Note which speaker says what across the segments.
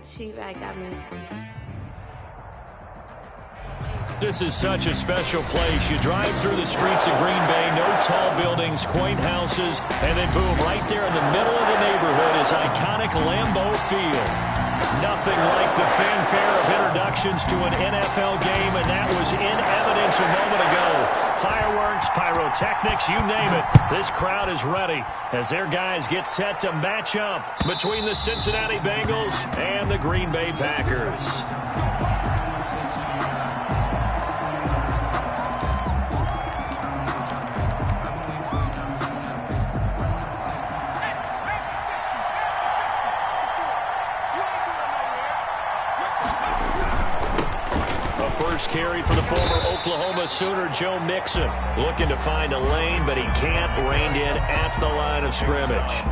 Speaker 1: She-Bag got me.
Speaker 2: This is such a special place. You drive through the streets of Green Bay, no tall buildings, quaint houses, and then boom, right there in the middle of the neighborhood is iconic Lambeau Field. Nothing like the fanfare of introductions to an NFL game, and that was in evidence a moment ago. Fireworks, pyrotechnics, you name it. This crowd is ready as their guys get set to match up between the Cincinnati Bengals and the Green Bay Packers. First carry for the former Oklahoma Sooner, Joe Mixon, looking to find a lane, but he can't. Reined in at the line of scrimmage.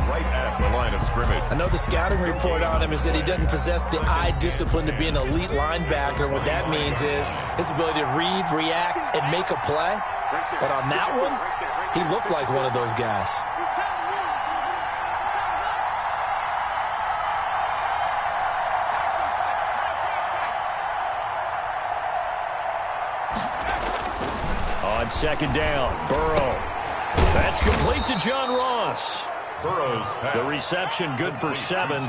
Speaker 3: Right at the line of scrimmage.
Speaker 4: I know the scouting report on him is that he doesn't possess the eye discipline to be an elite linebacker. What that means is his ability to read, react, and make a play. But on that one, he looked like one of those guys.
Speaker 2: On second down, Burrow. That's complete to John Ross.
Speaker 3: Burrow's pass.
Speaker 2: The reception good for 7.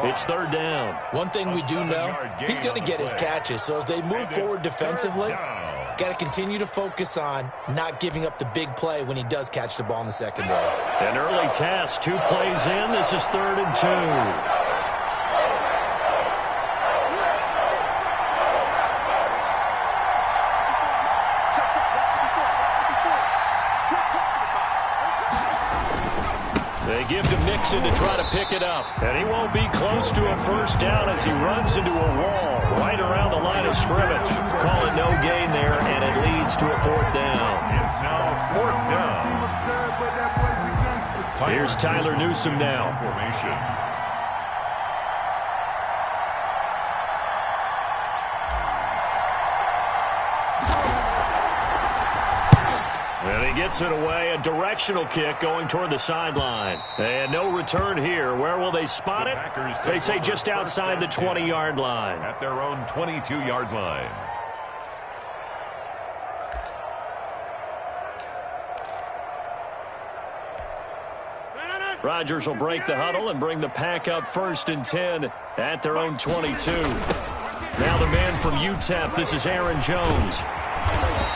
Speaker 2: It's third down.
Speaker 4: One thing we do know, he's going to get his catches. So as they move forward defensively, got to continue to focus on not giving up the big play when he does catch the ball in the secondary.
Speaker 2: An early test, 2 plays in. This is 3rd and 2. They give to Mixon to try to pick it up. And he won't be close to a first down as he runs into a wall right around the line of scrimmage. Call it no gain there, and it leads to a 4th down.
Speaker 3: It's now 4th down.
Speaker 2: Here's Tyler Newsome now.
Speaker 3: Formation.
Speaker 2: And he gets it away, a directional kick going toward the sideline. And no return here. Where will they spot it? They say just outside the 20-yard line.
Speaker 3: At their own 22-yard line.
Speaker 2: Rodgers will break the huddle and bring the pack up 1st and 10 at their own 22. Now the man from UTEP, this is Aaron Jones.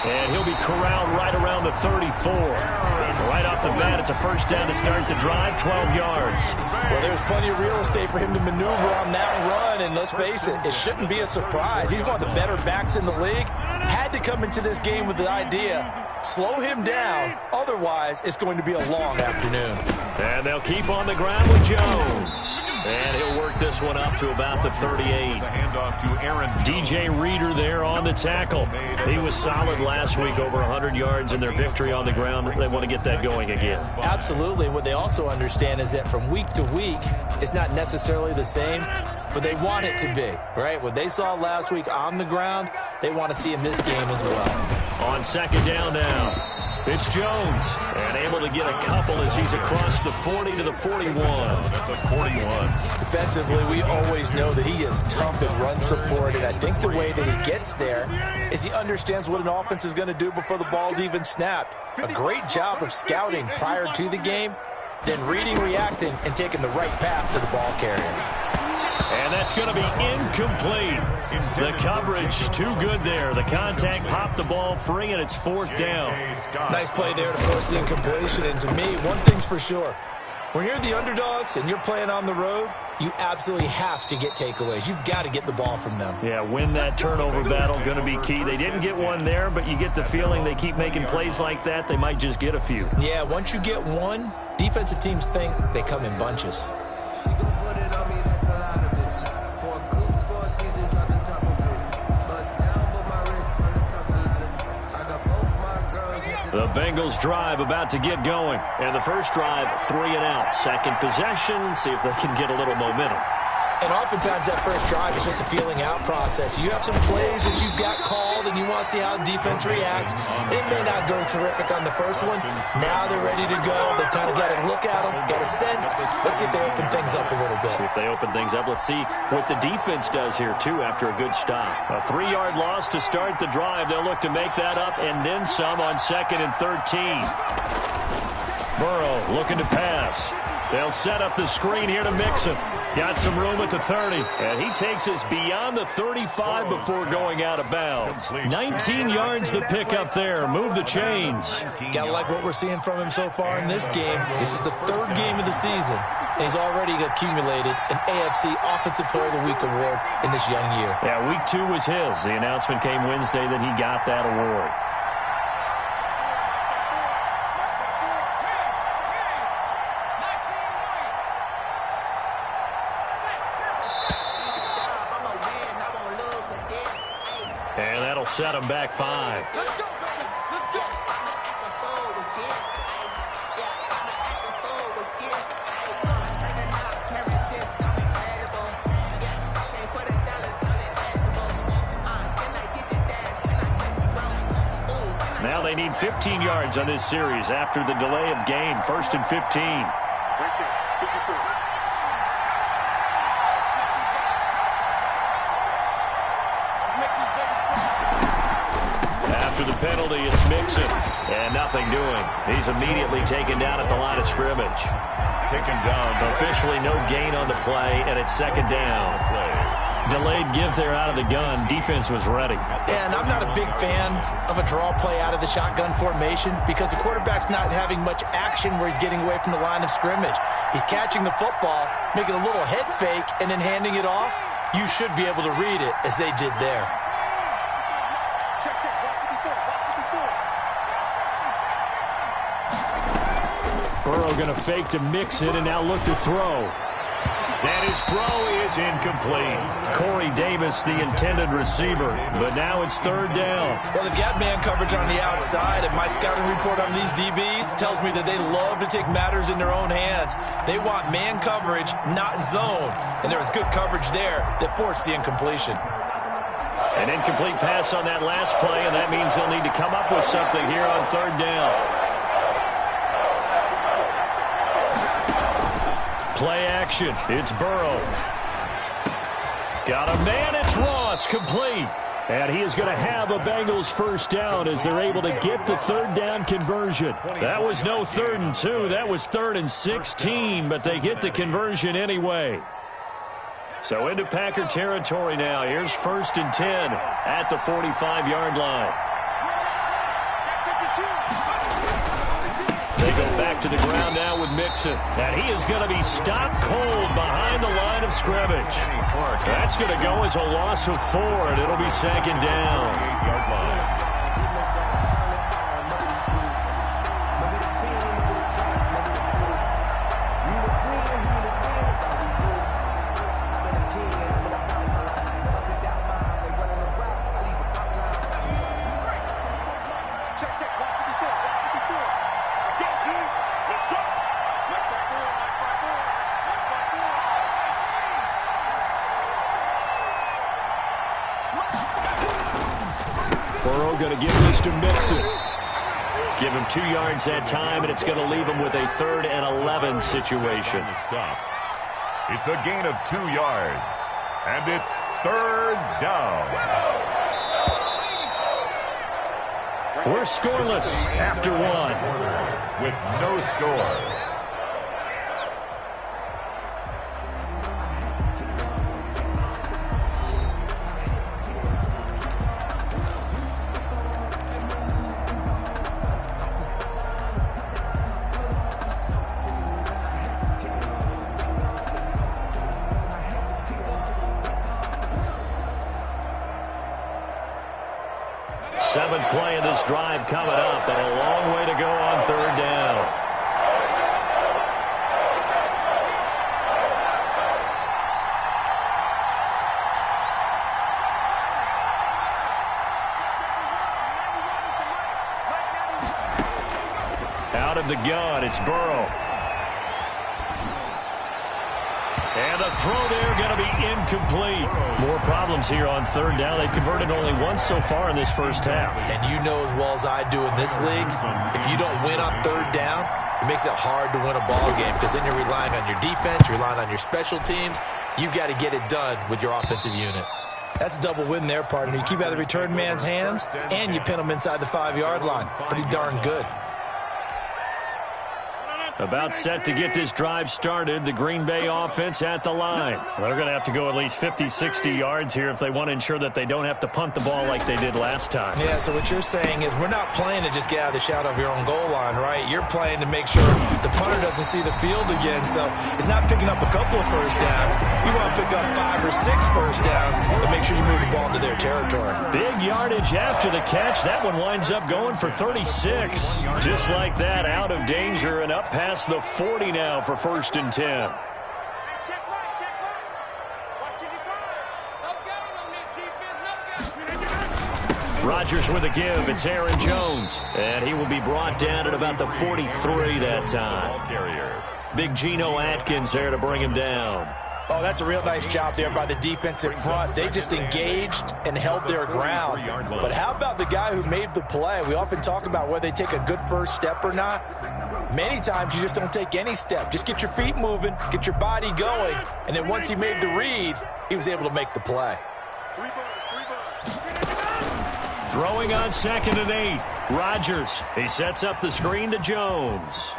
Speaker 2: And he'll be corralled right around the 34. Right off the bat, it's a first down to start the drive, 12 yards.
Speaker 4: Well, there's plenty of real estate for him to maneuver on that run, and let's face it, it shouldn't be a surprise. He's one of the better backs in the league. Had to come into this game with the idea, slow him down, otherwise it's going to be a long afternoon.
Speaker 2: And they'll keep on the ground with Jones. And he'll work this one up to about the 38.
Speaker 3: The handoff to Aaron
Speaker 2: DJ Reader there on the tackle. He was solid last week, over 100 yards in their victory on the ground. They want to get that going again.
Speaker 4: Absolutely. What they also understand is that from week to week, it's not necessarily the same, but they want it to be, right? What they saw last week on the ground, they want to see in this game as well.
Speaker 2: On second down now. It's Jones, and able to get a couple as he's across the 40 to the 41.
Speaker 3: That's a 41.
Speaker 4: Defensively, we always know that he is tough in run support, and I think the way that he gets there is he understands what an offense is going to do before the ball's even snapped. A great job of scouting prior to the game, then reading, reacting, and taking the right path to the ball carrier.
Speaker 2: And that's going to be incomplete. The coverage too good there. The contact popped the ball free, and it's 4th down.
Speaker 4: Nice play there to force the incompletion. And to me, one thing's for sure. When you're the underdogs and you're playing on the road, you absolutely have to get takeaways. You've got to get the ball from them.
Speaker 2: Yeah, win that turnover battle, going to be key. They didn't get one there, but you get the feeling they keep making plays like that, they might just get a few.
Speaker 4: Yeah, once you get one, defensive teams think they come in bunches.
Speaker 2: The Bengals drive about to get going. And the first drive, 3 and out. Second possession, see if they can get a little momentum.
Speaker 4: And oftentimes that first drive is just a feeling out process. You have some plays that you've got called and you want to see how defense reacts. It may not go terrific on the first one. Now they're ready to go. They've kind of got to look at them, get a sense. Let's see if they open things up a little bit.
Speaker 2: See if they open things up. Let's see what the defense does here, too, after a good stop. A 3-yard loss to start the drive. They'll look to make that up and then some on 2nd and 13. Burrow looking to pass. They'll set up the screen here to Mixon. Got some room at the 30. And he takes us beyond the 35 before going out of bounds. 19 yards the pickup there. Move the chains.
Speaker 4: Gotta like what we're seeing from him so far in this game. This is the 3rd game of the season. And he's already accumulated an AFC Offensive Player of the Week award in this young year.
Speaker 2: Yeah, week 2 was his. The announcement came Wednesday that he got that award. And that'll set him back 5. Now they need 15 yards on this series after the delay of game. 1st and 15. After the penalty, it's Mixon. And nothing doing. He's immediately taken down at the line of scrimmage.
Speaker 3: Taken down.
Speaker 2: Officially no gain on the play, and it's 2nd down. Delayed give there out of the gun. Defense was ready.
Speaker 4: And I'm not a big fan of a draw play out of the shotgun formation because the quarterback's not having much action where he's getting away from the line of scrimmage. He's catching the football, making a little head fake, and then handing it off. You should be able to read it as they did there.
Speaker 2: Burrow going to fake to Mixon and now look to throw. And his throw is incomplete. Corey Davis, the intended receiver, but now it's 3rd down.
Speaker 4: Well, they've got man coverage on the outside, and my scouting report on these DBs tells me that they love to take matters in their own hands. They want man coverage, not zone, and there was good coverage there that forced the incompletion.
Speaker 2: An incomplete pass on that last play, and that means they'll need to come up with something here on 3rd down. Play action. It's Burrow. Got a man. It's Ross. Complete. And he is going to have a Bengals 1st down as they're able to get the 3rd down conversion. That was no 3rd and 2. That was 3rd and 16, but they get the conversion anyway. So into Packer territory now. Here's 1st and 10 at the 45-yard line. They go back to the ground now with Mixon. And he is going to be stopped cold behind the line of scrimmage. That's going to go as a loss of 4, and it'll be 2nd down.
Speaker 3: 8-yard line.
Speaker 2: Burrow going to give this to Mixon. Give him 2 yards that time, and it's going to leave him with a 3rd and 11 situation.
Speaker 3: It's a gain of 2 yards, and it's 3rd down.
Speaker 2: We're scoreless after 1.
Speaker 3: With no score.
Speaker 2: Seventh play of this drive coming up, and a long way to go on 3rd down. Out of the gun, it's Burrow. And the throw there going to be incomplete. More problems here on third down. They've converted only once so far in this first half.
Speaker 4: And you know as well as I do in this league, if you don't win on third down, it makes it hard to win a ball game because then you're relying on your defense, you're relying on your special teams. You've got to get it done with your offensive unit. That's a double win there, partner. You keep out of the return man's hands, and you pin him inside the 5-yard line. Pretty darn good.
Speaker 2: About set to get this drive started, the Green Bay offense at the line. They're going to have to go at least 50, 60 yards here if they want to ensure that they don't have to punt the ball like they did last time.
Speaker 4: Yeah, so what you're saying is we're not playing to just get out of the shadow of your own goal line, right? You're playing to make sure the punter doesn't see the field again. So it's not picking up a couple of first downs. You want to pick up 5 or 6 first downs and make sure you move the ball into their territory.
Speaker 2: Big yardage after the catch. That one winds up going for 36. Just like that, out of danger and up past the 40 now for 1st and 10. Rodgers with a give. It's Aaron Jones. And he will be brought down at about the 43 that time. Big Geno Atkins there to bring him down.
Speaker 4: Oh, that's a real nice job there by the defensive front. They just engaged and held their ground. But how about the guy who made the play? We often talk about whether they take a good first step or not. Many times you just don't take any step. Just get your feet moving, get your body going, and then once he made the read, he was able to make the play.
Speaker 2: Throwing on 2nd and 8. Rodgers. He sets up the screen to Jones.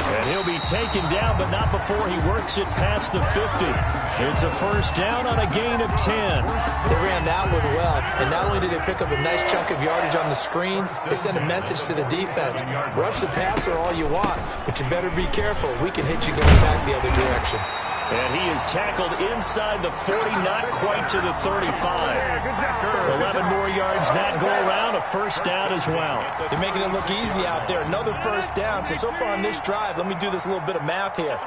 Speaker 2: And he'll be taken down, but not before he works it past the 50. It's a first down on a gain of 10.
Speaker 4: They ran that one well, and not only did they pick up a nice chunk of yardage on the screen, they sent a message to the defense. Rush the passer all you want, but you better be careful. We can hit you going back the other direction.
Speaker 2: And he is tackled inside the 40, not quite to the 35. 11 more yards that go around, a first down as well.
Speaker 4: They're making it look easy out there. Another first down. So far on this drive, let me do this little bit of math here.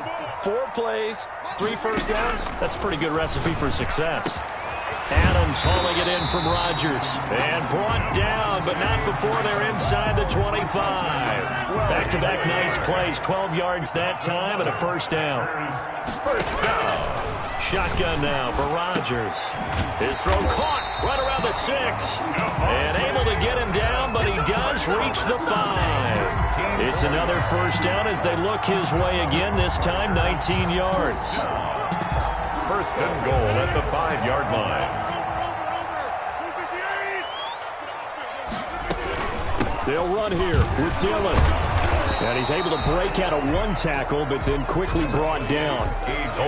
Speaker 4: 4 plays, 3 first downs.
Speaker 2: That's a pretty good recipe for success. Adams hauling it in from Rodgers. And brought down, but not before they're inside the 25. Back-to-back nice plays. 12 yards that time and a first down.
Speaker 3: First down.
Speaker 2: Shotgun now for Rodgers. His throw caught right around the 6. And able to get him down, but he does reach the 5. It's another first down as they look his way again, this time 19 yards.
Speaker 3: First and goal at the 5-yard line.
Speaker 2: They'll run here with Dillon. And he's able to break out of 1 tackle, but then quickly brought down.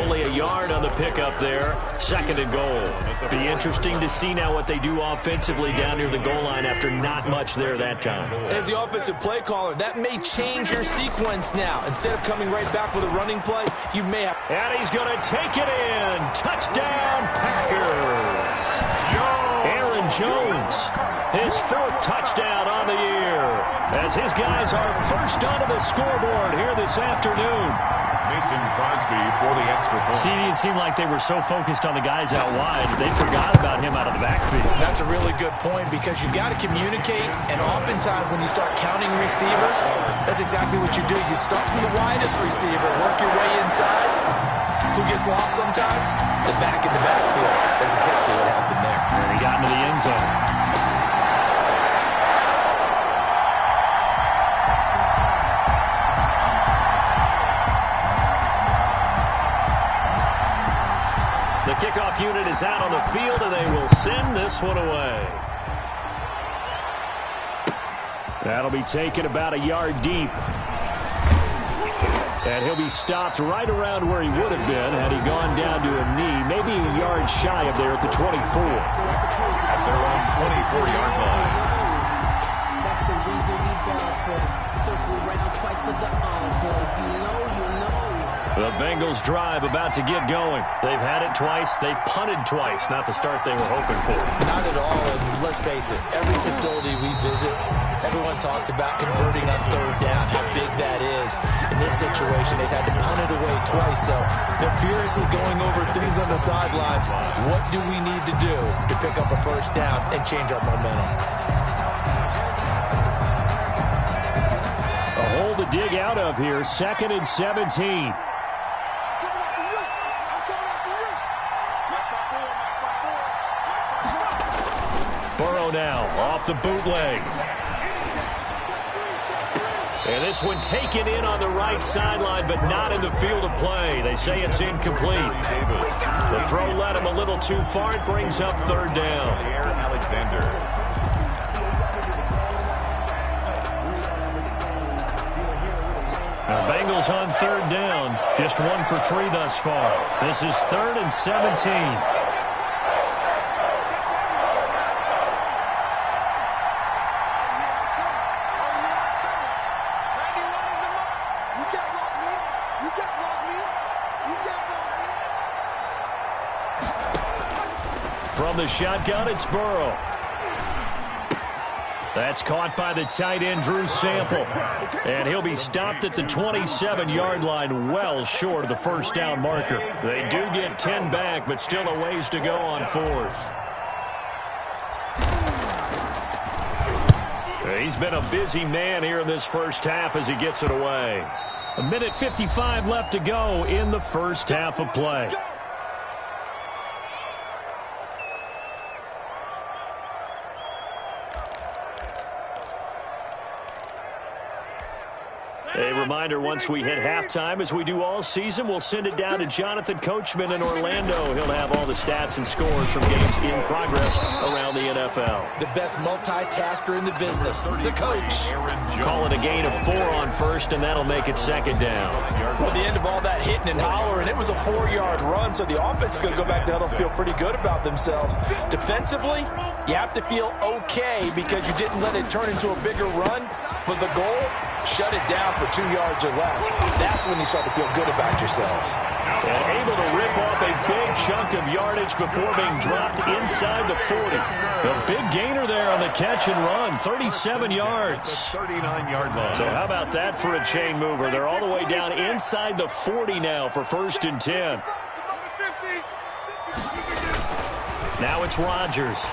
Speaker 2: Only a yard on the pickup there. 2nd and goal. Be interesting to see now what they do offensively down near the goal line after not much there that time.
Speaker 4: As the offensive play caller, that may change your sequence now. Instead of coming right back with a running play, you may have...
Speaker 2: And he's going to take it in. Touchdown, Packers. Aaron Jones, his 4th touchdown on the year, as his guys are first onto the scoreboard here this afternoon.
Speaker 3: Mason Crosby for the extra point.
Speaker 2: See, it seemed like they were so focused on the guys out wide, they forgot about him out of the backfield.
Speaker 4: That's a really good point because you've got to communicate, and oftentimes when you start counting receivers, that's exactly what you do. You start from the widest receiver, work your way inside. Who gets lost sometimes? The back in the backfield. That's exactly what happened there.
Speaker 2: And he got into the end zone. The kickoff unit is out on the field, and they will send this one away. That'll be taken about a yard deep. And he'll be stopped right around where he would have been had he gone down to a knee, maybe a yard shy of there at the 24.
Speaker 3: At their own 24-yard line.
Speaker 1: That's the reason we ball for. Circle around twice for the encore. If you know, you know.
Speaker 2: The Bengals drive about to get going. They've had it twice. They've punted twice. Not the start they were hoping for.
Speaker 4: Not at all, and let's face it, every facility we visit, everyone talks about converting on third down, how big that is. In this situation, they've had to punt it away twice, so they're furiously going over things on the sidelines. What do we need to do to pick up a first down and change our momentum?
Speaker 2: A hole to dig out of here. 2nd and 17. go now, off the bootleg. And this one taken in on the right sideline, but not in the field of play. They say it's incomplete. The throw led him a little too far. It brings up third down.
Speaker 3: Alexander.
Speaker 2: The Bengals on third down. Just 1 for 3 thus far. This is 3rd and 17. From the shotgun, it's Burrow. That's caught by the tight end, Drew Sample. And he'll be stopped at the 27-yard line, well short of the first down marker. They do get 10 back, but still a ways to go on 4th. He's been a busy man here in this first half as he gets it away. 1:55 left to go in the first half of play. A reminder, once we hit halftime, as we do all season, we'll send it down to Jonathan Coachman in Orlando. He'll have all the stats and scores from games in progress around the NFL.
Speaker 4: The best multitasker in the business, the coach.
Speaker 2: Call it a gain of 4 on first, and that'll make it second down.
Speaker 4: Well, the end of all that hitting and hollering, it was a 4-yard run, so the offense is going to go back there and feel pretty good about themselves. Defensively, you have to feel okay because you didn't let it turn into a bigger run, but the goal, shut it down for 2 yards or less. That's when you start to feel good about yourselves.
Speaker 2: And able to rip off a big chunk of yardage before being dropped inside the 40. The big gainer there on the catch and run, 37 yards.
Speaker 3: 39-yard line.
Speaker 2: So how about that for a chain mover? They're all the way down inside the 40 now for 1st and 10. Now it's Rodgers.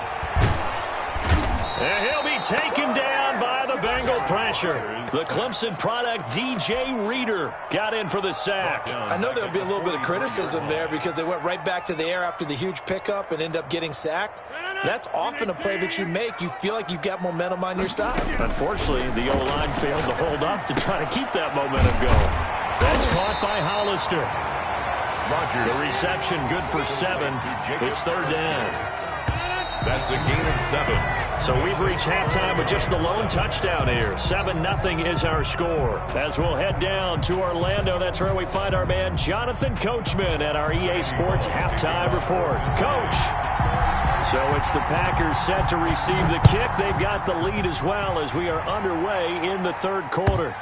Speaker 2: And he'll be taken down by the Bengal pressure. The Clemson product, DJ Reader, got in for the sack.
Speaker 4: I know there'll be a little bit of criticism there because they went right back to the air after the huge pickup and end up getting sacked. That's often a play that you make. You feel like you've got momentum on your side.
Speaker 2: Unfortunately, the O-line failed to hold up to try to keep that momentum going. That's caught by Hollister.
Speaker 3: Rodgers.
Speaker 2: The reception good for 7. It's third down.
Speaker 3: That's a gain of 7.
Speaker 2: So we've reached halftime with just the lone touchdown here. 7-0 is our score. As we'll head down to Orlando, that's where we find our man Jonathan Coachman at our EA Sports Halftime Report. Coach! So it's the Packers set to receive the kick. They've got the lead as well as we are underway in the third quarter.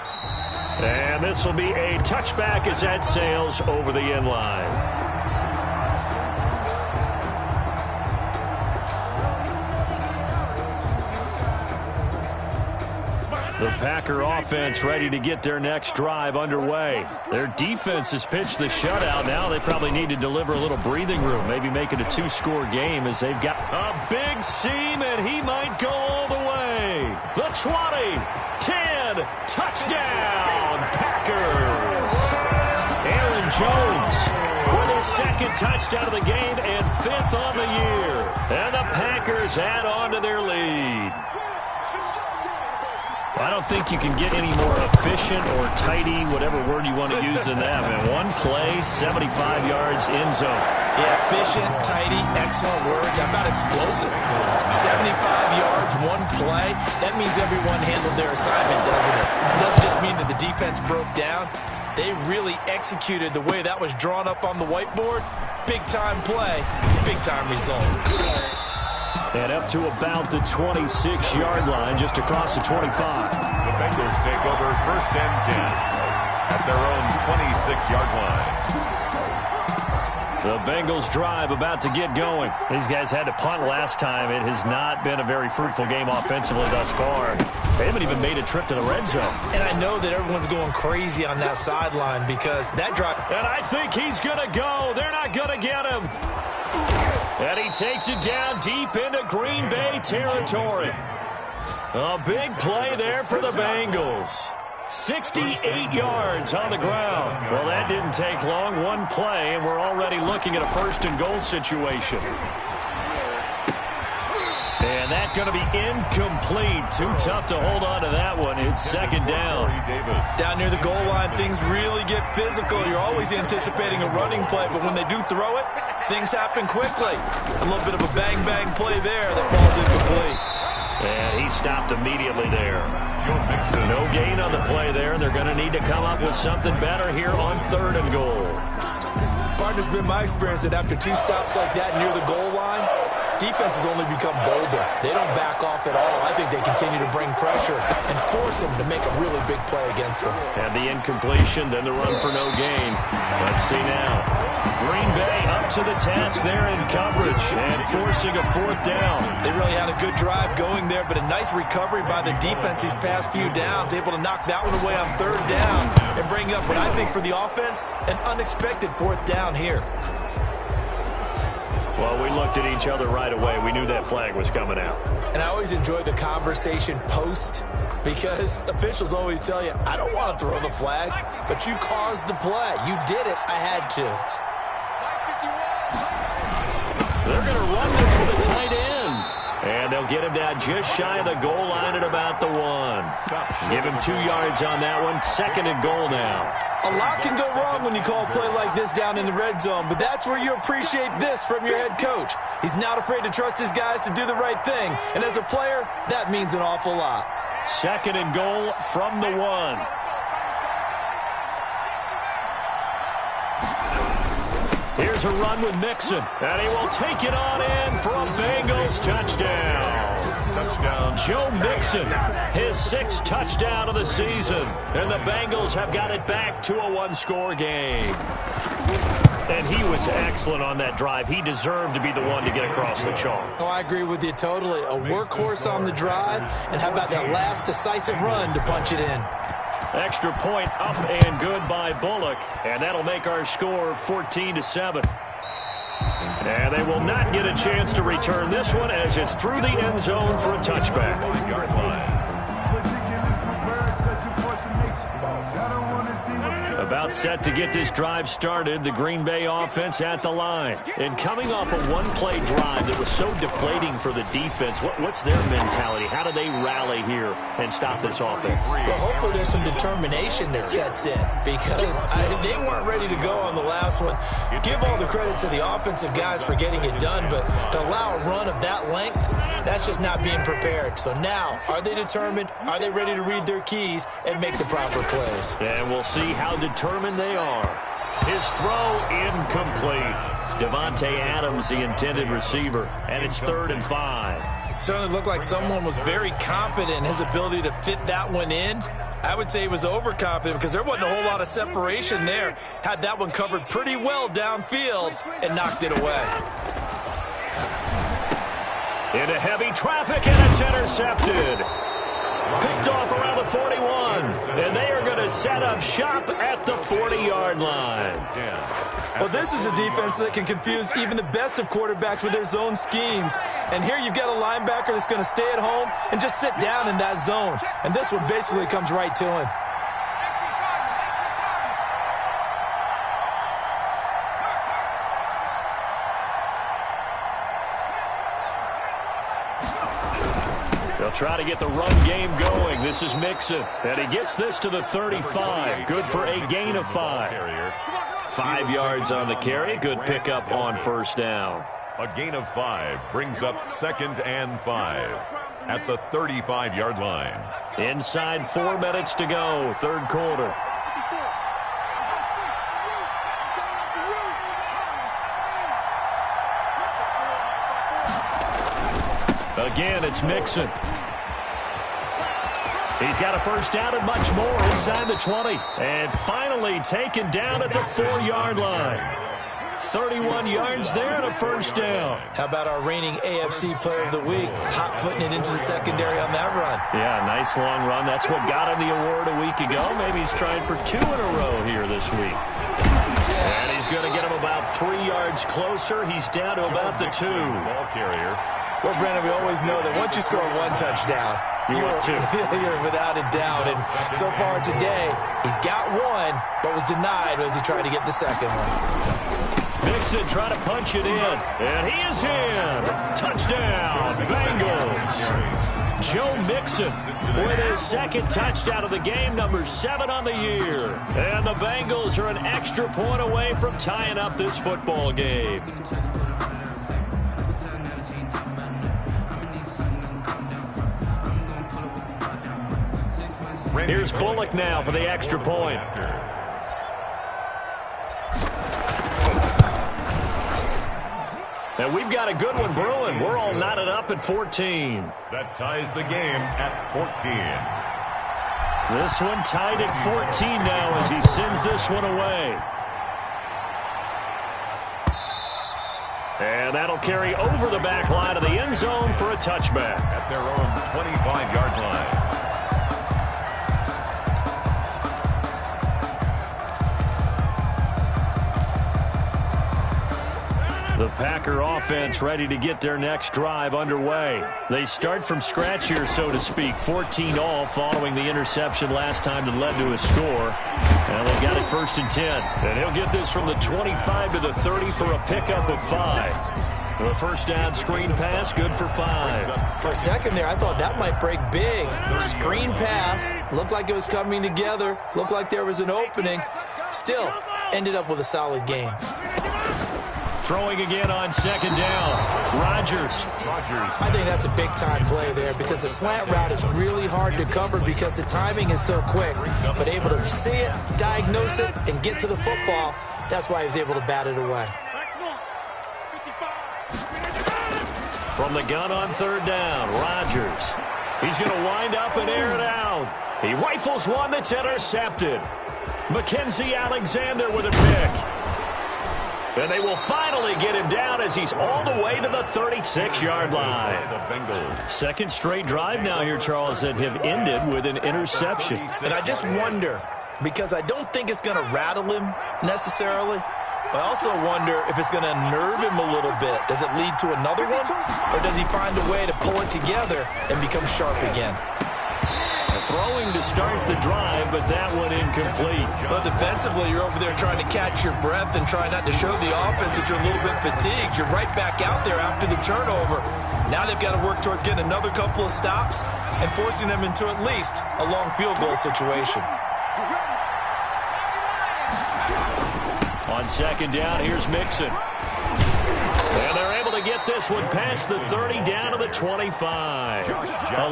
Speaker 2: And this will be a touchback as that sails over the end line. The Packer offense ready to get their next drive underway. Their defense has pitched the shutout. Now they probably need to deliver a little breathing room, maybe make it a 2-score game as they've got a big seam, and he might go all the way. The 20, 10, touchdown, Packers. Aaron Jones with his 2nd touchdown of the game and 5th on the year. And the Packers add on to their lead. I don't think you can get any more efficient or tidy, whatever word you want to use in that. Man, one play, 75 yards in zone.
Speaker 4: Yeah, efficient, tidy, excellent words. How about explosive? 75 yards, one play. That means everyone handled their assignment, doesn't it? It doesn't just mean that the defense broke down. They really executed the way that was drawn up on the whiteboard. Big-time play, big-time result.
Speaker 2: And up to about the 26-yard line, just across the 25.
Speaker 3: The Bengals take over 1st and 10 at their own 26-yard line.
Speaker 2: The Bengals drive about to get going. These guys had to punt last time. It has not been a very fruitful game offensively thus far. They haven't even made a trip to the red zone.
Speaker 4: And I know that everyone's going crazy on that sideline because that drive...
Speaker 2: And I think he's going to go. They're not going to get him. And he takes it down deep into Green Bay territory. A big play there for the Bengals. 68 yards on the ground. Well, that didn't take long. One play, and we're already looking at a 1st and goal situation. And that going to be incomplete. Too tough to hold on to that one. It's second down.
Speaker 4: Down near the goal line, things really get physical. You're always anticipating a running play, but when they do throw it, things happen quickly. A little bit of a bang-bang play there that falls incomplete.
Speaker 2: And he stopped immediately there. No gain on the play there, and they're going to need to come up with something better here on 3rd and goal.
Speaker 4: Partner's been my experience that after 2 stops like that near the goal line, defenses only become bolder. They don't back off at all. I think they continue to bring pressure and force them to make a really big play against them.
Speaker 2: And the incompletion, then the run for no gain. Let's see now. Green Bay up to the task there in coverage and forcing a 4th down.
Speaker 4: They really had a good drive going there, but a nice recovery by the defense these past few downs, able to knock that one away on 3rd down and bring up what I think for the offense, an unexpected 4th down here.
Speaker 2: Well, we looked at each other right away. We knew that flag was coming out.
Speaker 4: And I always enjoy the conversation post because officials always tell you, I don't want to throw the flag, but you caused the play. You did it. I had to.
Speaker 2: They're going to run this with a tight end. And they'll get him down just shy of the goal line at about the 1. Give him 2 yards on that one. 2nd and goal now.
Speaker 4: A lot can go wrong when you call a play like this down in the red zone, but that's where you appreciate this from your head coach. He's not afraid to trust his guys to do the right thing. And as a player, that means an awful lot.
Speaker 2: 2nd and goal from the 1. Here's a run with Mixon, and he will take it on in for a Bengals touchdown. Joe Mixon, his 6th touchdown of the season, and the Bengals have got it back to a 1-score game. And he was excellent on that drive. He deserved to be the one to get across the chalk.
Speaker 4: Oh, I agree with you totally. A workhorse on the drive, and how about that last decisive run to punch it in?
Speaker 2: Extra point up and good by Bullock, and that'll make our score 14-7. And they will not get a chance to return this one as it's through the end zone for a touchback. About set to get this drive started, the Green Bay offense at the line. And coming off a 1-play drive that was so deflating for the defense, what's their mentality? How do they rally here and stop this offense?
Speaker 4: Well, hopefully there's some determination that sets in because they weren't ready to go on the last one. Give all the credit to the offensive guys for getting it done, but to allow a run of that length, that's just not being prepared. So now, are they determined? Are they ready to read their keys and make the proper plays?
Speaker 2: And we'll see how determined they are. His throw incomplete. Devontae Adams, the intended receiver, and it's 3rd and 5.
Speaker 4: Certainly looked like someone was very confident in his ability to fit that one in. I would say he was overconfident because there wasn't a whole lot of separation there. Had that one covered pretty well downfield and knocked it away.
Speaker 2: Into heavy traffic, and it's intercepted. Picked off around the 41, and they are going to set up shop at the 40-yard line.
Speaker 4: Well, this is a defense that can confuse even the best of quarterbacks with their zone schemes. And here you've got a linebacker that's going to stay at home and just sit down in that zone. And this one basically comes right to him.
Speaker 2: They'll try to get the run game going. This is Mixon, and he gets this to the 35. Good for a gain of 5. 5 yards on the carry. Good pickup on 1st down.
Speaker 3: A gain of 5 brings up 2nd and 5 at the 35-yard line.
Speaker 2: Inside 4 minutes to go, 3rd quarter. Again, it's Mixon. He's got a 1st down and much more inside the 20. And finally taken down at the 4-yard line. 31 yards there and a 1st down.
Speaker 4: How about our reigning AFC Player of the Week, hot-footing it into the secondary on that run?
Speaker 2: Yeah, nice long run. That's what got him the award a week ago. Maybe he's trying for 2 in a row here this week. And he's going to get him about 3 yards closer. He's down to about the 2.
Speaker 3: Ball carrier.
Speaker 4: Well, Brandon, we always know that once you score 1 touchdown,
Speaker 2: you're
Speaker 4: without a doubt. And so far today, he's got 1, but was denied as he tried to get the 2nd one.
Speaker 2: Mixon trying to punch it in. And he is in. Touchdown, Bengals. Joe Mixon with his second touchdown of the game, number 7 on the year. And the Bengals are an extra point away from tying up this football game. Here's Bullock now for the extra point. And we've got a good one brewing. We're all knotted up at 14.
Speaker 3: That ties the game at 14.
Speaker 2: This one tied at 14 now as he sends this one away. And that'll carry over the back line of the end zone for a touchback.
Speaker 3: At their own 25-yard line.
Speaker 2: The Packer offense ready to get their next drive underway. They start from scratch here, so to speak. 14 all following the interception last time that led to a score. And they got it 1st and 10. And he'll get this from the 25 to the 30 for a pickup of 5. The first down screen pass, good for 5.
Speaker 4: For a second there, I thought that might break big. Screen pass, looked like it was coming together, looked like there was an opening. Still, ended up with a solid game.
Speaker 2: Throwing again on 2nd down. Rodgers.
Speaker 4: I think that's a big-time play there because the slant route is really hard to cover because the timing is so quick. But able to see it, diagnose it, and get to the football, that's why he was able to bat it away.
Speaker 2: From the gun on 3rd down, Rodgers. He's going to wind up and air it out. He rifles one that's intercepted. Mackenzie Alexander with a pick. And they will finally get him down as he's all the way to the 36-yard line. Second straight drive now here, Charles, that have ended with an interception.
Speaker 5: And I just wonder, because I don't think it's going to rattle him necessarily, but I also wonder if it's going to unnerve him a little bit. Does it lead to another one? Or does he find a way to pull it together and become sharp again?
Speaker 2: Throwing to start the drive, but that one incomplete.
Speaker 5: Well, defensively, you're over there trying to catch your breath and try not to show the offense that you're a little bit fatigued. You're right back out there after the turnover. Now they've got to work towards getting another couple of stops and forcing them into at least a long field goal situation.
Speaker 2: On 2nd down, here's Mixon. And they're able to get this one past the 30 down to the 25.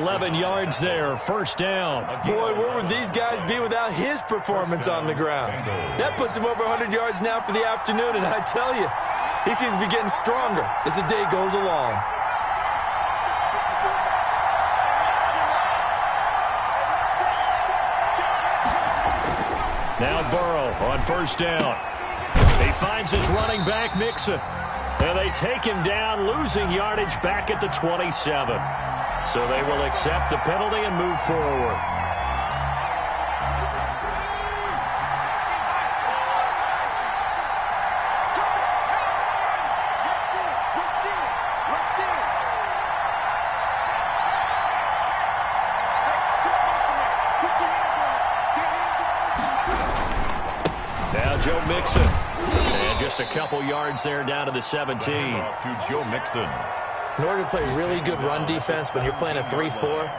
Speaker 2: 11 yards there, 1st down.
Speaker 4: Boy, where would these guys be without his performance on the ground? That puts him over 100 yards now for the afternoon, and I tell you, he seems to be getting stronger as the day goes along.
Speaker 2: Now Burrow on 1st down. He finds his running back, Mixon. And they take him down, losing yardage back at the 27. So they will accept the penalty and move forward. Now Joe Mixon. And just a couple yards there down to the 17.
Speaker 3: To Joe Mixon.
Speaker 4: In order to play really good run defense when you're playing a 3-4,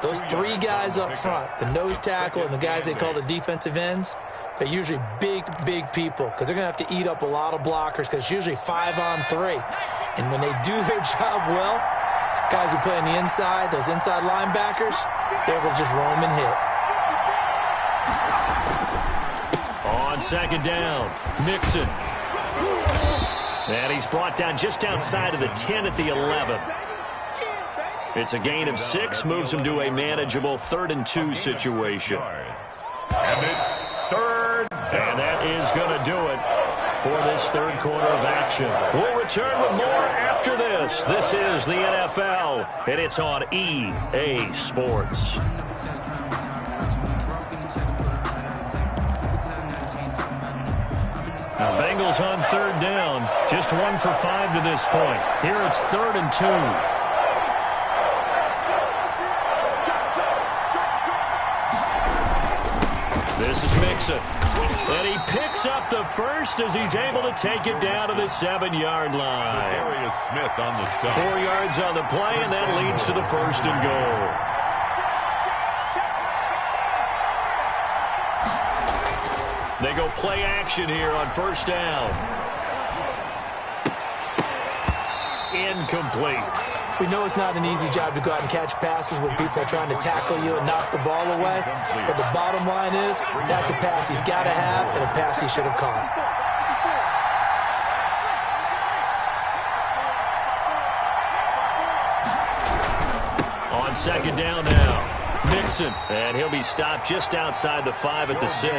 Speaker 4: those 3 guys up front, the nose tackle and the guys they call the defensive ends, they're usually big, big people because they're going to have to eat up a lot of blockers because it's usually 5 on 3. And when they do their job well, guys who play on the inside, those inside linebackers, they're able to just roam and hit.
Speaker 2: On 2nd down, Mixon. And he's brought down just outside of the 10 at the 11. It's a gain of 6, moves him to a manageable 3rd and 2 situation.
Speaker 3: And it's 3rd down.
Speaker 2: And that is going to do it for this 3rd quarter of action. We'll return with more after this. This is the NFL, and it's on EA Sports. Now, Bengals on 3rd down. Just 1 for 5 to this point. Here it's 3rd and 2. This is Mixon. And he picks up the first as he's able to take it down to the 7-yard line.
Speaker 3: Smith on the stop.
Speaker 2: 4 yards on the play, and that leads to the first and goal. They go play action here on first down. Incomplete.
Speaker 4: We know it's not an easy job to go out and catch passes when people are trying to tackle you and knock the ball away. But the bottom line is, that's a pass he's got to have and a pass he should have caught.
Speaker 2: On second down now. Mixon, and he'll be stopped just outside the 5 at the 6.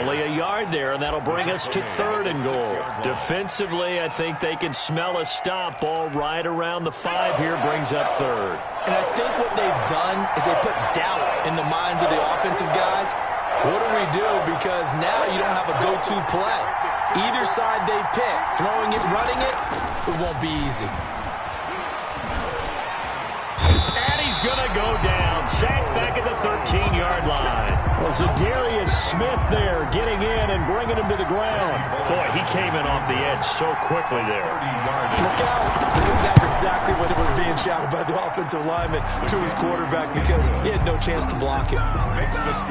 Speaker 2: Only a yard there, and that'll bring us to 3rd and goal. Defensively, I think they can smell a stop. Ball right around the 5 here brings up 3rd.
Speaker 4: And I think what they've done is they put doubt in the minds of the offensive guys. What do we do? Because now you don't have a go-to play. Either side they pick, throwing it, running it, it won't be easy.
Speaker 2: He's going to go down. Sacked back at the 13-yard line. Well, Zadarius Smith there getting in and bringing him to the ground. Boy, he came in off the edge so quickly there.
Speaker 4: Look out, because that's exactly what it was being shouted by the offensive lineman to his quarterback because he had no chance to block it.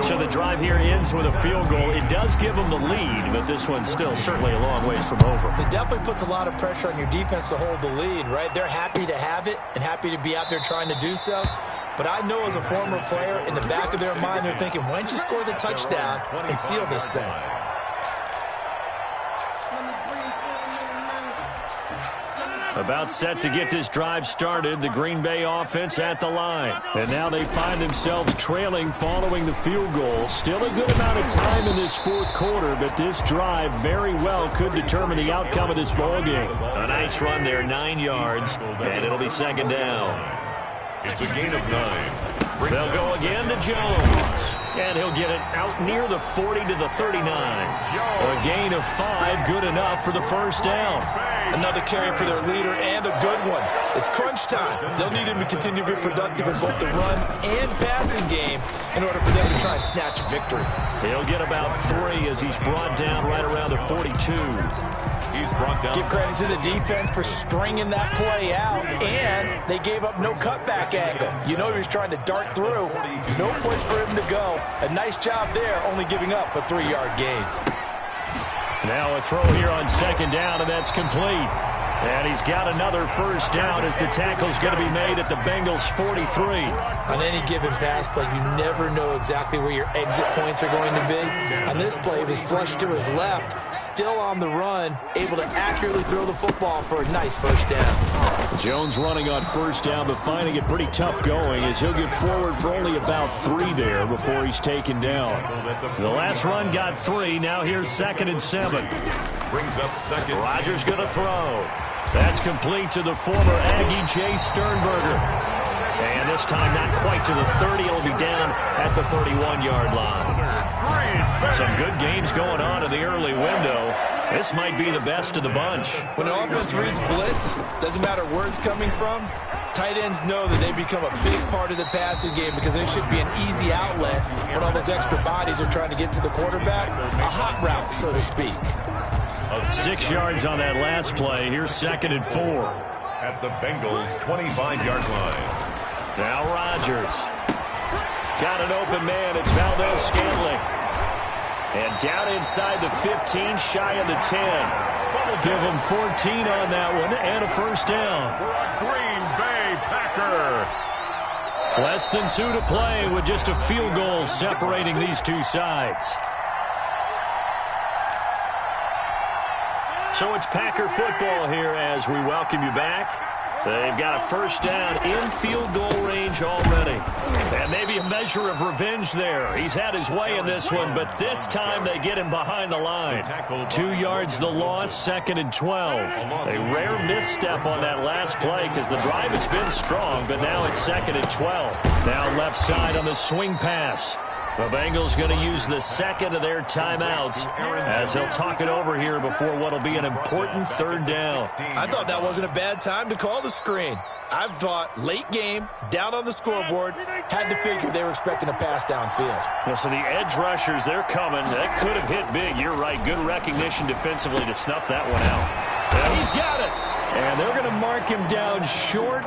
Speaker 2: So the drive here ends with a field goal. It does give them the lead, but this one's still certainly a long ways from over.
Speaker 4: It definitely puts a lot of pressure on your defense to hold the lead, right? They're happy to have it and happy to be out there trying to do so. But I know as a former player, in the back of their mind, they're thinking, why don't you score the touchdown and seal this thing?
Speaker 2: About set to get this drive started, the Green Bay offense at the line. And now they find themselves trailing following the field goal. Still a good amount of time in this 4th quarter, but this drive very well could determine the outcome of this ball game. A nice run there, 9 yards, and it'll be second down.
Speaker 3: It's a gain of 9.
Speaker 2: They'll go again to Jones. And he'll get it out near the 40 to the 39. A gain of 5, good enough for the first down.
Speaker 4: Another carry for their leader and a good one. It's crunch time. They'll need him to continue to be productive in both the run and passing game in order for them to try and snatch a victory.
Speaker 2: He'll get about 3 as he's brought down right around the 42.
Speaker 3: He's brought down.
Speaker 4: Give credit to the defense for stringing that play out, and they gave up no cutback angle. You know he was trying to dart through. No place for him to go. A nice job there, only giving up a 3-yard gain.
Speaker 2: Now a throw here on second down, and that's complete. And he's got another first down as the tackle's going to be made at the Bengals' 43.
Speaker 4: On any given pass play, you never know exactly where your exit points are going to be. On this play, it was flushed to his left, still on the run, able to accurately throw the football for a nice first down.
Speaker 2: Jones running on first down, but finding it pretty tough going as he'll get forward for only about 3 there before he's taken down. The last run got 3. Now here's 2nd and 7.
Speaker 3: Brings up second.
Speaker 2: Rodgers going to throw. That's complete to the former Aggie, Jay Sternberger. And this time not quite to the 30. It'll be down at the 31-yard line. Some good games going on in the early window. This might be the best of the bunch.
Speaker 4: When an offense reads blitz, doesn't matter where it's coming from, tight ends know that they become a big part of the passing game because there should be an easy outlet when all those extra bodies are trying to get to the quarterback. A hot route, so to speak.
Speaker 2: 6 yards on that last play. Here's 2nd and 4.
Speaker 3: At the Bengals' 25-yard line.
Speaker 2: Now Rodgers. Got an open man. It's Valdez-Scantling. And down inside the 15, shy of the 10. Give him 14 on that one and a first down.
Speaker 3: Green Bay Packer.
Speaker 2: Less than 2 to play with just a field goal separating these two sides. So it's Packer football here as we welcome you back. They've got a first down in field goal range already. And maybe a measure of revenge there. He's had his way in this one, but this time they get him behind the line. 2 yards the loss, 2nd and 12. A rare misstep on that last play because the drive has been strong, but now it's 2nd and 12. Now left side on the swing pass. The Bengals going to use the second of their timeouts as they'll talk it over here before what will be an important 3rd down.
Speaker 4: I thought that wasn't a bad time to call the screen. I've thought late game, down on the scoreboard, had to figure they were expecting a pass downfield.
Speaker 2: Well, so the edge rushers, they're coming. That could have hit big. You're right. Good recognition defensively to snuff that one out. And he's got it. And they're going to mark him down short,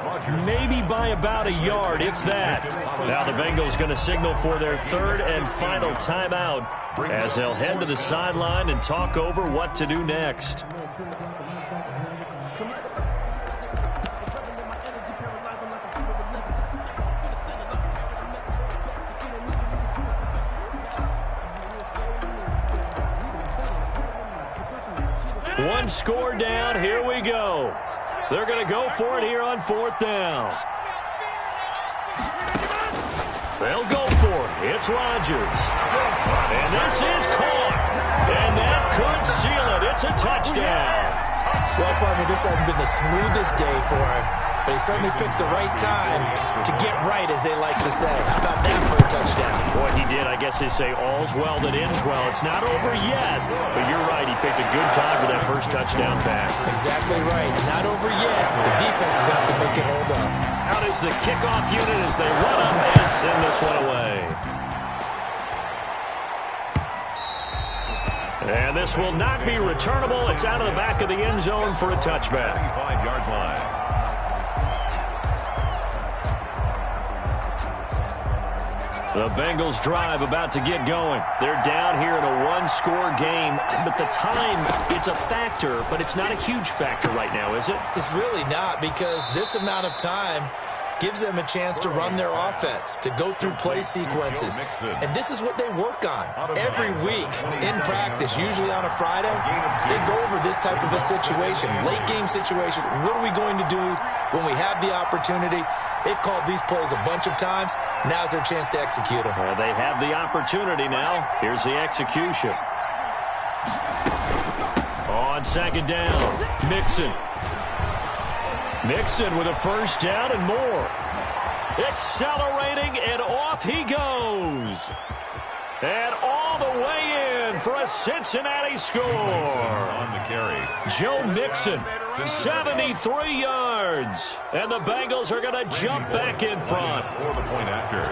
Speaker 2: maybe by about a yard, if that. Now the Bengals going to signal for their third and final timeout as they'll head to the sideline and talk over what to do next. One score down. Here we go. They're going to go for it here on fourth down. They'll go for it. It's Rodgers. And this is caught. And that could seal it. It's a touchdown.
Speaker 4: Well, partner, this hasn't been the smoothest day for him, but he certainly picked the right time to get right, as they like to say. How about that for a touchdown?
Speaker 2: Boy, he did. I guess they say all's well that ends well. It's not over yet, but you're right. He picked a good time for that first touchdown pass.
Speaker 4: Exactly right. Not over yet. The defense is going to have to make it hold up.
Speaker 2: Out is the kickoff unit as they run up and send this one away. And this will not be returnable. It's out of the back of the end zone for a touchback.
Speaker 3: 5-yard line.
Speaker 2: The Bengals drive about to get going. They're down here in a one-score game, but the time, it's a factor, but it's not a huge factor right now, is it?
Speaker 4: It's really not, because this amount of time gives them a chance to run their offense, to go through play sequences. And this is what they work on every week in practice, usually on a Friday. They go over this type of a situation, late game situation. What are we going to do when we have the opportunity? They've called these plays a bunch of times. Now's their chance to execute them.
Speaker 2: Well, they have the opportunity now. Here's the execution. On second down, Mixon. Mixon with a first down and more. Accelerating, and off he goes. And all the way in for a Cincinnati score.
Speaker 3: On the carry.
Speaker 2: Joe Mixon, 73 yards. And the Bengals are going to jump back in front.
Speaker 3: For the point after.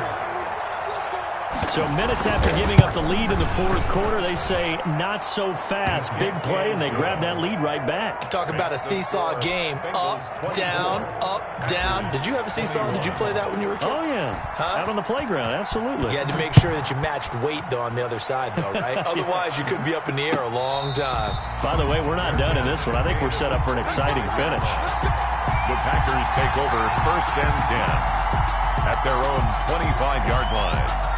Speaker 2: So minutes after giving up the lead in the fourth quarter, they say not so fast. Big play, and they grab that lead right back.
Speaker 4: Talk about a seesaw game. Up, down, up, down. Did you have a seesaw? Did you play that when you were a kid?
Speaker 2: Oh, yeah.
Speaker 4: Huh?
Speaker 2: Out on the playground, absolutely.
Speaker 4: You had to make sure that you matched weight, though, on the other side, though, right? Otherwise, you could be up in the air a long time.
Speaker 2: By the way, we're not done in this one. I think we're set up for an exciting finish.
Speaker 3: The Packers take over first and 10 at their own 25-yard line.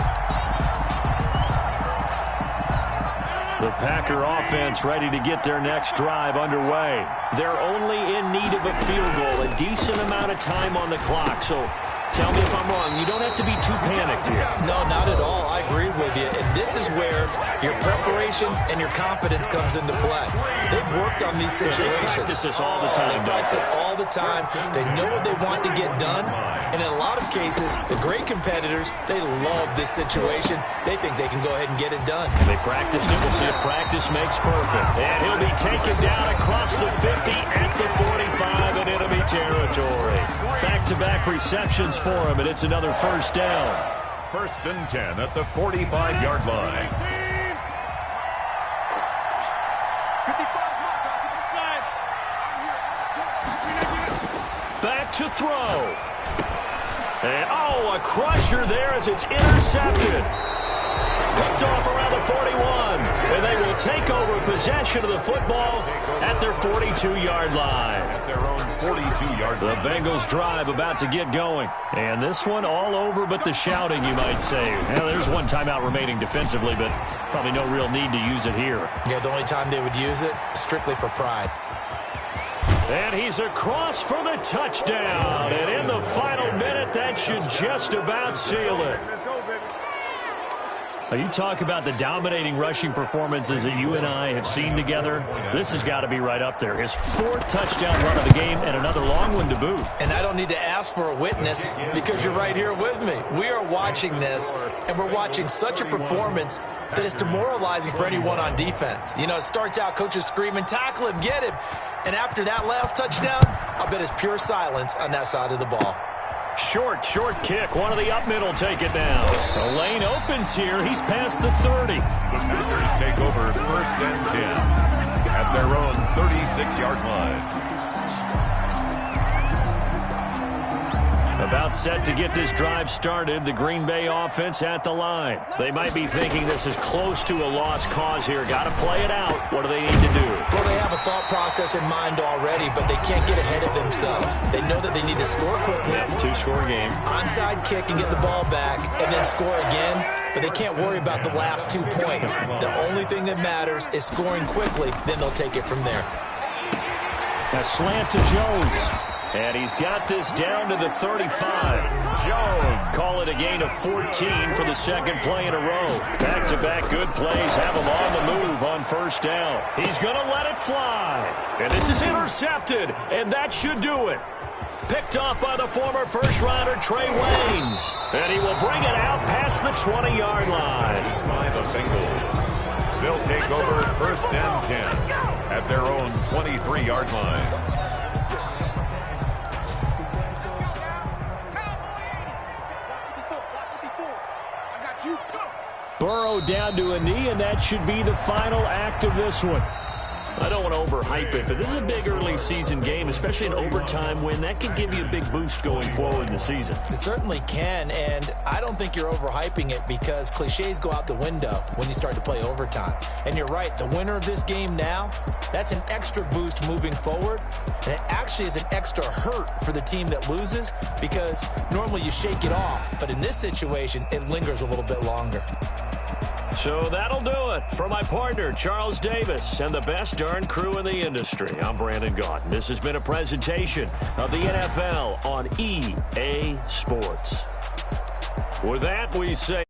Speaker 2: The Packer offense ready to get their next drive underway. They're only in need of a field goal, a decent amount of time on the clock. So tell me if I'm wrong. You don't have to be too panicked here.
Speaker 4: No, not at all. I agree with you. And this is where your preparation and your confidence comes into play. They've worked on these situations.
Speaker 2: They practice this all the time.
Speaker 4: They practice it all the time. They know what they want to get done. And in a lot of cases, the great competitors, they love this situation. They think they can go ahead and get it done.
Speaker 2: And they practiced it. We'll see if practice makes perfect. And he'll be taken down across the 50 at the 45 and enemy territory. Back-to-back receptions for him, and it's another first down.
Speaker 3: First and 10 at the 45-yard line.
Speaker 2: Back to throw. And, a crusher there as it's intercepted. Picked off around the 41. And they will take over possession of the football at their 42-yard line.
Speaker 3: At their own 42-yard
Speaker 2: The
Speaker 3: line.
Speaker 2: Bengals drive about to get going. And this one all over but the shouting, you might say. Now, there's one timeout remaining defensively, but probably no real need to use it here.
Speaker 4: Yeah, the only time they would use it, strictly for pride.
Speaker 2: And he's across for the touchdown. And in the final minute, that should just about seal it. You talk about the dominating rushing performances that you and I have seen together. This has got to be right up there. His 4th touchdown run of the game and another long one to boot.
Speaker 5: And I don't need to ask for a witness because you're right here with me. We are watching this, and we're watching such a performance that is demoralizing for anyone on defense. You know, it starts out coaches screaming, tackle him, get him. And after that last touchdown, I'll bet it's pure silence on that side of the ball.
Speaker 2: Short kick. One of the up middle take it down. The lane opens here. He's past the 30.
Speaker 3: The Packers take over 1st and 10 at their own 36-yard line.
Speaker 2: About set to get this drive started, the Green Bay offense at the line. They might be thinking this is close to a lost cause here. Got to play it out. What do they need to do?
Speaker 5: Well, they have a thought process in mind already, but they can't get ahead of themselves. They know that they need to score quickly.
Speaker 2: Yeah, 2-score game.
Speaker 5: Onside kick and get the ball back, and then score again. But they can't worry about the last 2 points. The only thing that matters is scoring quickly. Then they'll take it from there.
Speaker 2: A slant to Jones. And he's got this down to the 35. Jones. Call it a gain of 14 for the 2nd play in a row. Back-to-back good plays have him on the move on 1st down. He's going to let it fly. And this is intercepted, and that should do it. Picked off by the former first-rounder Trey Waynes. And he will bring it out past the 20-yard line.
Speaker 3: By the Bengals. They'll take over 1st and 10 at their own 23-yard line.
Speaker 2: Burrow down to a knee, and that should be the final act of this one. I don't want to overhype it, but this is a big early season game, especially an overtime win. That could give you a big boost going forward in the season.
Speaker 5: It certainly can, and I don't think you're overhyping it because cliches go out the window when you start to play overtime. And you're right, the winner of this game now, that's an extra boost moving forward, and it actually is an extra hurt for the team that loses because normally you shake it off, but in this situation, it lingers a little bit longer.
Speaker 2: So that'll do it for my partner, Charles Davis, and the best darn crew in the industry. I'm Brandon Gaudin. This has been a presentation of the NFL on EA Sports. With that, we say